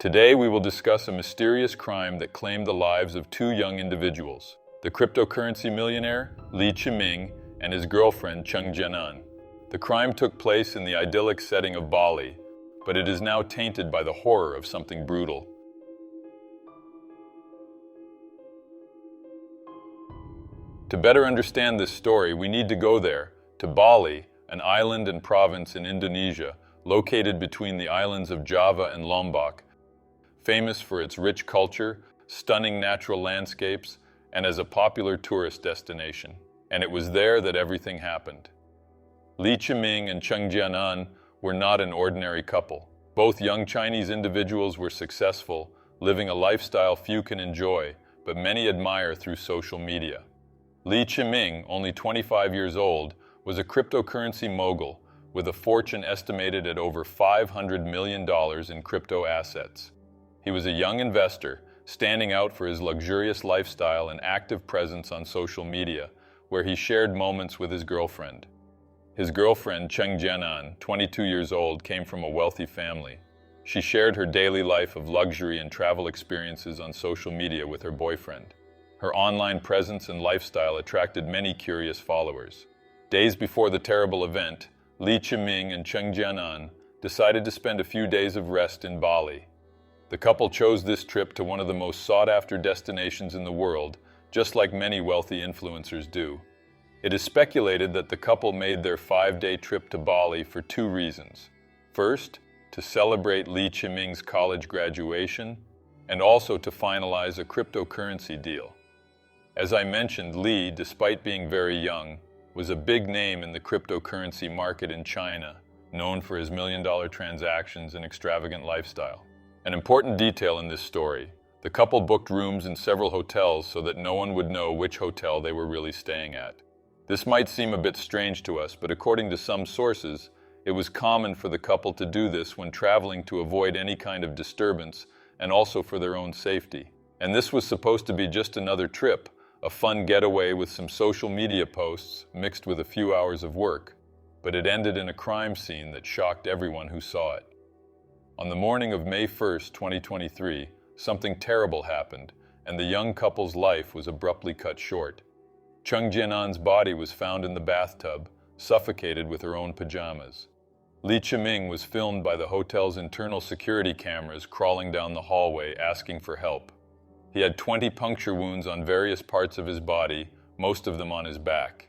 Today we will discuss a mysterious crime that claimed the lives of two young individuals, the cryptocurrency millionaire Li Cheng and his girlfriend Cheng Jianan. The crime took place in the idyllic setting of Bali, but it is now tainted by the horror of something brutal. To better understand this story, we need to go there, to Bali, an island and province in Indonesia, located between the islands of Java and Lombok, famous for its rich culture, stunning natural landscapes, and as a popular tourist destination. And it was there that everything happened. Li Cheng and Cheng Jianan were not an ordinary couple. Both young Chinese individuals were successful, living a lifestyle few can enjoy, but many admire through social media. Li Cheng, only 25 years old, was a cryptocurrency mogul with a fortune estimated at over $500 million in crypto assets. He was a young investor, standing out for his luxurious lifestyle and active presence on social media, where he shared moments with his girlfriend. His girlfriend, Cheng Jianan, 22 years old, came from a wealthy family. She shared her daily life of luxury and travel experiences on social media with her boyfriend. Her online presence and lifestyle attracted many curious followers. Days before the terrible event, Li Cheng and Cheng Jianan decided to spend a few days of rest in Bali. The couple chose this trip to one of the most sought-after destinations in the world, just like many wealthy influencers do. It is speculated that the couple made their 5-day trip to Bali for two reasons. First, to celebrate Li Cheng's college graduation, and also to finalize a cryptocurrency deal. As I mentioned, Li, despite being very young, was a big name in the cryptocurrency market in China, known for his million-dollar transactions and extravagant lifestyle. An important detail in this story: the couple booked rooms in several hotels so that no one would know which hotel they were really staying at. This might seem a bit strange to us, but according to some sources, it was common for the couple to do this when traveling to avoid any kind of disturbance and also for their own safety. And this was supposed to be just another trip, a fun getaway with some social media posts mixed with a few hours of work, but it ended in a crime scene that shocked everyone who saw it. On the morning of May 1st, 2023, something terrible happened, and the young couple's life was abruptly cut short. Cheng Jianan's body was found in the bathtub, suffocated with her own pajamas. Li Cheng was filmed by the hotel's internal security cameras crawling down the hallway asking for help. He had 20 puncture wounds on various parts of his body, most of them on his back.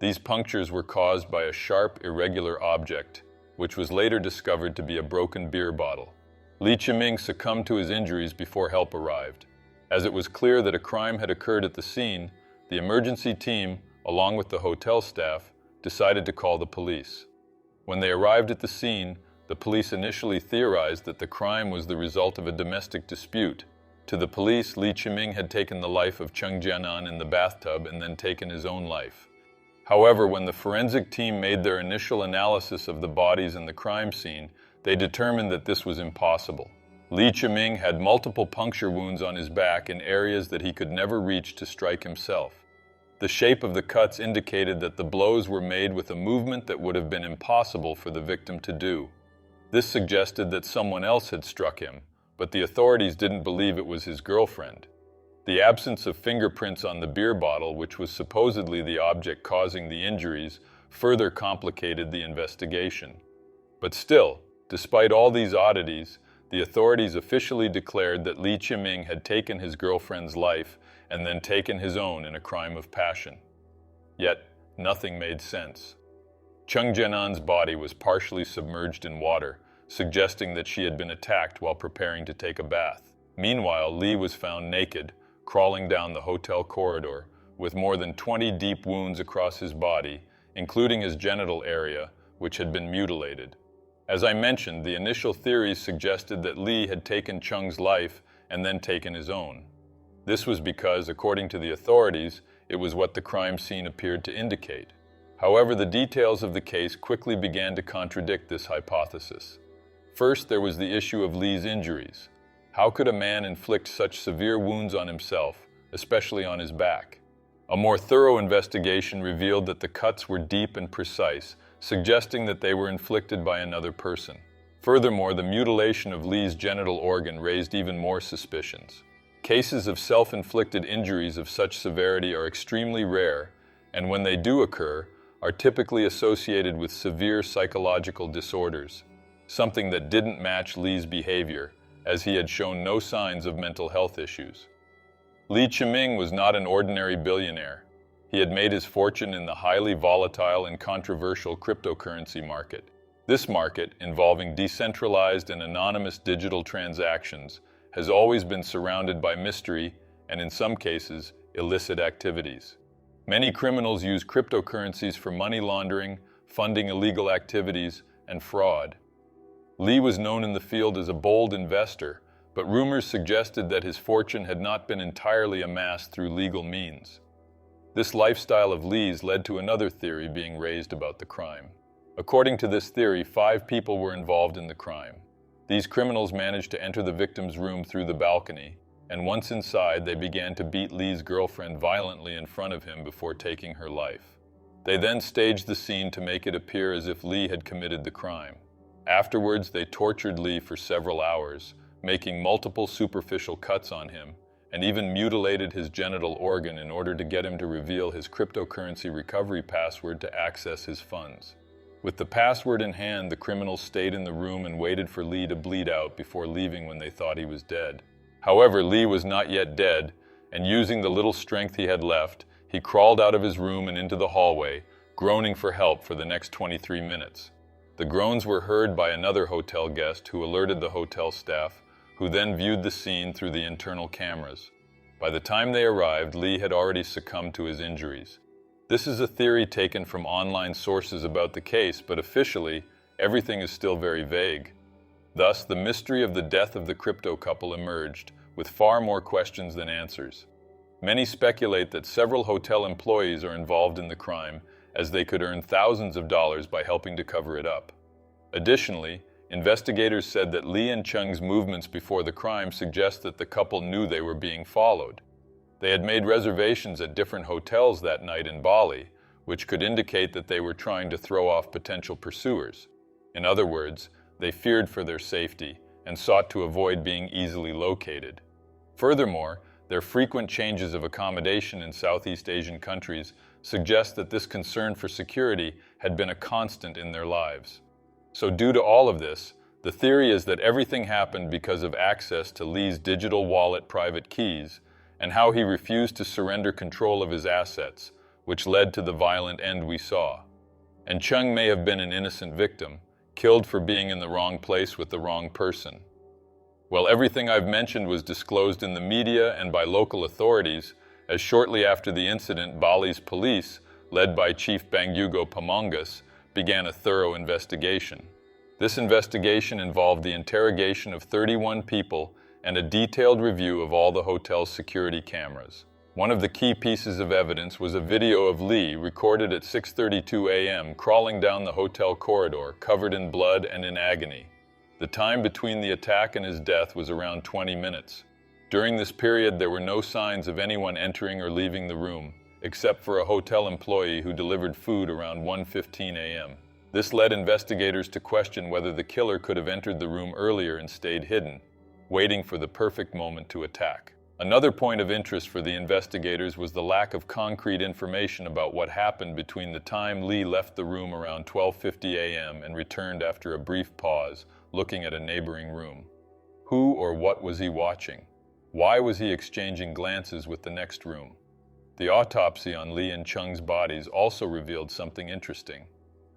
These punctures were caused by a sharp, irregular object, which was later discovered to be a broken beer bottle. Li Cheng succumbed to his injuries before help arrived. As it was clear that a crime had occurred at the scene, the emergency team, along with the hotel staff, decided to call the police. When they arrived at the scene, the police initially theorized that the crime was the result of a domestic dispute. To the police, Li Cheng had taken the life of Cheng Jianan in the bathtub and then taken his own life. However, when the forensic team made their initial analysis of the bodies in the crime scene, they determined that this was impossible. Li Cheng had multiple puncture wounds on his back in areas that he could never reach to strike himself. The shape of the cuts indicated that the blows were made with a movement that would have been impossible for the victim to do. This suggested that someone else had struck him, but the authorities didn't believe it was his girlfriend. The absence of fingerprints on the beer bottle, which was supposedly the object causing the injuries, further complicated the investigation. But still, despite all these oddities, the authorities officially declared that Li Cheng had taken his girlfriend's life and then taken his own in a crime of passion. Yet, nothing made sense. Cheng Jianan's body was partially submerged in water, suggesting that she had been attacked while preparing to take a bath. Meanwhile, Li was found naked, crawling down the hotel corridor, with more than 20 deep wounds across his body, including his genital area, which had been mutilated. As I mentioned, the initial theories suggested that Li had taken Cheng's life and then taken his own. This was because, according to the authorities, it was what the crime scene appeared to indicate. However, the details of the case quickly began to contradict this hypothesis. First, there was the issue of Li's injuries. How could a man inflict such severe wounds on himself, especially on his back? A more thorough investigation revealed that the cuts were deep and precise, suggesting that they were inflicted by another person. Furthermore, the mutilation of Li's genital organ raised even more suspicions. Cases of self-inflicted injuries of such severity are extremely rare, and when they do occur, are typically associated with severe psychological disorders, something that didn't match Li's behavior, as he had shown no signs of mental health issues. Li and Cheng was not an ordinary billionaire. He had made his fortune in the highly volatile and controversial cryptocurrency market. This market, involving decentralized and anonymous digital transactions, has always been surrounded by mystery and, in some cases, illicit activities. Many criminals use cryptocurrencies for money laundering, funding illegal activities, and fraud. Li was known in the field as a bold investor, but rumors suggested that his fortune had not been entirely amassed through legal means. This lifestyle of Li's led to another theory being raised about the crime. According to this theory, 5 people were involved in the crime. These criminals managed to enter the victim's room through the balcony, and once inside, they began to beat Li's girlfriend violently in front of him before taking her life. They then staged the scene to make it appear as if Li had committed the crime. Afterwards, they tortured Li for several hours, making multiple superficial cuts on him, and even mutilated his genital organ in order to get him to reveal his cryptocurrency recovery password to access his funds. With the password in hand, the criminals stayed in the room and waited for Li to bleed out before leaving when they thought he was dead. However, Li was not yet dead, and using the little strength he had left, he crawled out of his room and into the hallway, groaning for help for the next 23 minutes. The groans were heard by another hotel guest who alerted the hotel staff, who then viewed the scene through the internal cameras. By the time they arrived, Li had already succumbed to his injuries. This is a theory taken from online sources about the case, but officially, everything is still very vague. Thus, the mystery of the death of the crypto couple emerged, with far more questions than answers. Many speculate that several hotel employees are involved in the crime, as they could earn thousands of dollars by helping to cover it up. Additionally, investigators said that Li and Cheng's movements before the crime suggest that the couple knew they were being followed. They had made reservations at different hotels that night in Bali, which could indicate that they were trying to throw off potential pursuers. In other words, they feared for their safety and sought to avoid being easily located. Furthermore, their frequent changes of accommodation in Southeast Asian countries suggest that this concern for security had been a constant in their lives. So due to all of this, the theory is that everything happened because of access to Li's digital wallet private keys and how he refused to surrender control of his assets, which led to the violent end we saw. And Cheng may have been an innocent victim, killed for being in the wrong place with the wrong person. Well, everything I've mentioned was disclosed in the media and by local authorities, as shortly after the incident, Bali's police, led by Chief Banghugo Pamangas, began a thorough investigation. This investigation involved the interrogation of 31 people and a detailed review of all the hotel's security cameras. One of the key pieces of evidence was a video of Li recorded at 6:32 a.m. crawling down the hotel corridor, covered in blood and in agony. The time between the attack and his death was around 20 minutes. During this period, there were no signs of anyone entering or leaving the room, except for a hotel employee who delivered food around 1:15 a.m. This led investigators to question whether the killer could have entered the room earlier and stayed hidden, waiting for the perfect moment to attack. Another point of interest for the investigators was the lack of concrete information about what happened between the time Li left the room around 12:50 a.m. and returned after a brief pause, looking at a neighboring room. Who or what was he watching? Why was he exchanging glances with the next room? The autopsy on Li and Cheng's bodies also revealed something interesting.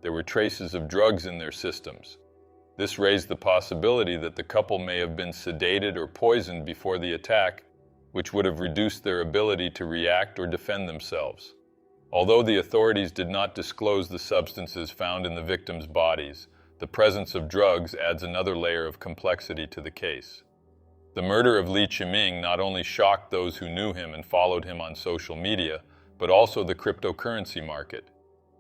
There were traces of drugs in their systems. This raised the possibility that the couple may have been sedated or poisoned before the attack, which would have reduced their ability to react or defend themselves. Although the authorities did not disclose the substances found in the victims' bodies, the presence of drugs adds another layer of complexity to the case. The murder of Li and Cheng not only shocked those who knew him and followed him on social media, but also the cryptocurrency market.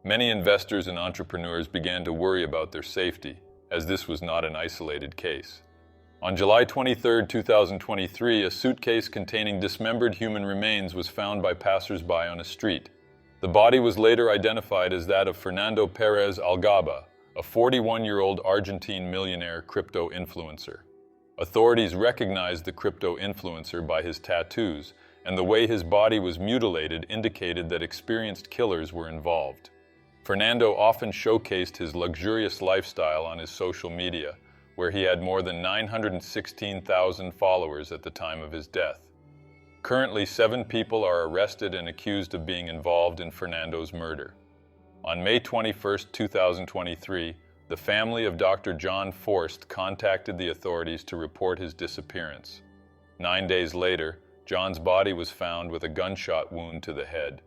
Many investors and entrepreneurs began to worry about their safety, as this was not an isolated case. On July 23, 2023, a suitcase containing dismembered human remains was found by passers-by on a street. The body was later identified as that of Fernando Perez Algaba, a 41-year-old Argentine millionaire crypto influencer. Authorities recognized the crypto influencer by his tattoos, and the way his body was mutilated indicated that experienced killers were involved. Fernando often showcased his luxurious lifestyle on his social media, where he had more than 916,000 followers at the time of his death. Currently, 7 people are arrested and accused of being involved in Fernando's murder. On May 21, 2023, the family of Dr. John Forst contacted the authorities to report his disappearance. 9 days later, John's body was found with a gunshot wound to the head.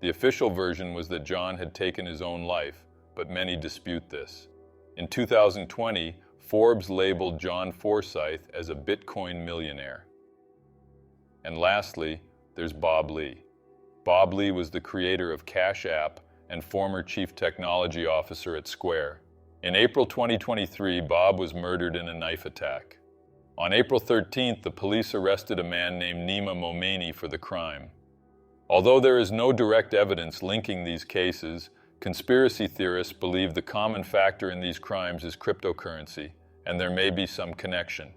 The official version was that John had taken his own life, but many dispute this. In 2020, Forbes labeled John Forsyth as a Bitcoin millionaire. And lastly, there's Bob Li. Bob Li was the creator of Cash App and former chief technology officer at Square. In April 2023, Bob was murdered in a knife attack. On April 13th, the police arrested a man named Nima Momeni for the crime. Although there is no direct evidence linking these cases, conspiracy theorists believe the common factor in these crimes is cryptocurrency, and there may be some connection.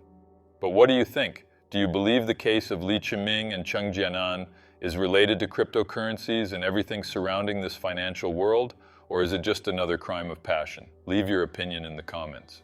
But what do you think? Do you believe the case of Li and Cheng Jianan is related to cryptocurrencies and everything surrounding this financial world, or is it just another crime of passion? Leave your opinion in the comments.